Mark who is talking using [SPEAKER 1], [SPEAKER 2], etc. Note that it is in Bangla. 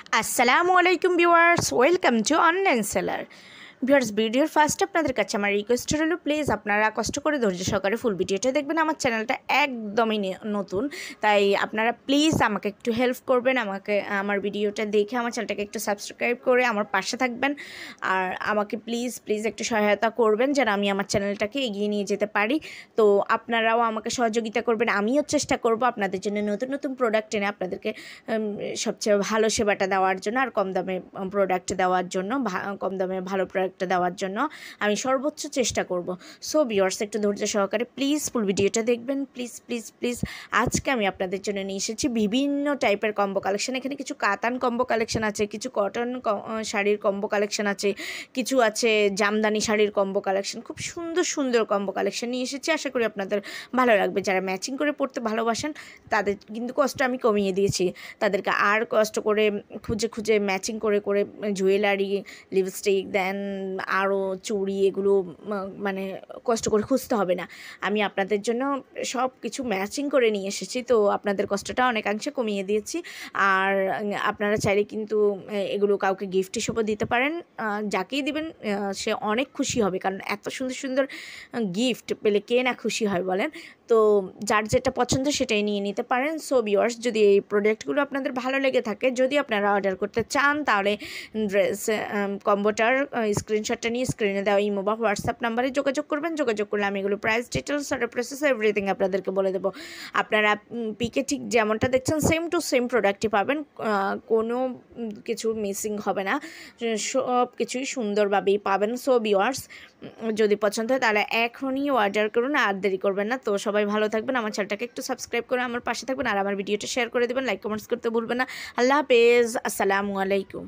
[SPEAKER 1] আসসালামু আলাইকুম viewers, welcome to online seller. Viewers, ভিডিওর ফার্স্ট আপনাদের কাছে আমার রিকোয়েস্ট হলো, প্লিজ আপনারা কষ্ট করে ধৈর্য সহকারে ফুল ভিডিওটা দেখবেন। আমার চ্যানেলটা একদমই নতুন, তাই আপনারা প্লিজ আমাকে একটু হেল্প করবেন, আমার ভিডিওটা দেখে আমার চ্যানেলটাকে একটু সাবস্ক্রাইব করে আমার পাশে থাকবেন। আর আমাকে প্লিজ প্লিজ একটু সহায়তা করবেন যেন আমি আমার চ্যানেলটাকে এগিয়ে নিয়ে যেতে পারি। তো আপনারাও আমাকে সহযোগিতা করবেন, আমিও চেষ্টা করব আপনাদের জন্য নতুন নতুন প্রোডাক্ট এনে আপনাদেরকে সবচেয়ে ভালো সেবাটা দেওয়ার জন্য আর কম দামে প্রোডাক্ট দেওয়ার জন্য, কম দামে ভালো প্রোডাক্ট দেওয়ার জন্য আমি সর্বোচ্চ চেষ্টা করব। সো ভিউয়ার্স, একটু ধৈর্য সহকারে প্লিজ ফুল ভিডিওটা দেখবেন, প্লিজ প্লিজ প্লিজ। আজকে আমি আপনাদের জন্য নিয়ে এসেছি বিভিন্ন টাইপের কম্বো কালেকশন। এখানে কিছু কাতান কম্বো কালেকশন আছে, কিছু কটন শাড়ির কম্বো কালেকশন আছে, কিছু আছে জামদানি শাড়ির কম্বো কালেকশন। খুব সুন্দর সুন্দর কম্বো কালেকশন নিয়ে এসেছি, আশা করি আপনাদের ভালো লাগবে। যারা ম্যাচিং করে পড়তে ভালোবাসেন তাদের কিন্তু কষ্ট আমি কমিয়ে দিয়েছি, তাদেরকে আর কষ্ট করে খুঁজে খুঁজে ম্যাচিং করে করে জুয়েলারি, লিপস্টিক, দেন আরও চুড়ি, এগুলো মানে কষ্ট করে খুঁজতে হবে না। আমি আপনাদের জন্য সব কিছু ম্যাচিং করে নিয়ে এসেছি, তো আপনাদের কষ্টটা অনেকাংশে কমিয়ে দিয়েছি। আর আপনারা চাইলে কিন্তু এগুলো কাউকে গিফট হিসেবেও দিতে পারেন, যাকেই দিবেন সে অনেক খুশি হবে, কারণ এত সুন্দর সুন্দর গিফট পেলে কে না খুশি হয় বলেন। তো যার যেটা পছন্দ সেটাই নিয়ে নিতে পারেন। সো ভিউয়ার্স, যদি এই প্রোডাক্টগুলো আপনাদের ভালো লেগে থাকে, যদি আপনারা অর্ডার করতে চান, তাহলে ড্রেস কম্বোটার স্ক্রিনশটটা নিয়ে স্ক্রিনে দেওয়া ইমো বা হোয়াটসঅ্যাপ নাম্বারে যোগাযোগ করবেন। যোগাযোগ করলে আমি এগুলো price details, order process, everything আপনাদেরকে বলে দেবো। আপনারা পিকে ঠিক যেমনটা দেখছেন সেম টু সেম প্রোডাক্টই পাবেন, কোনো কিছু মিসিং হবে না, সব কিছুই সুন্দরভাবেই পাবেন। সো ভিউয়ার্স, যদি পছন্দ হয় তাহলে এখনই অর্ডার করুন, আর দেরি করবেন না। তো সবাই ভালো থাকবেন, আমার চ্যানেলটাকে একটু সাবস্ক্রাইব করে আমার পাশে থাকবেন, আর আমার ভিডিওটা শেয়ার করে দেবেন, লাইক কমেন্টস করতে ভুলবেন না। আল্লাহ হাফেজ, আসসালামু আলাইকুম।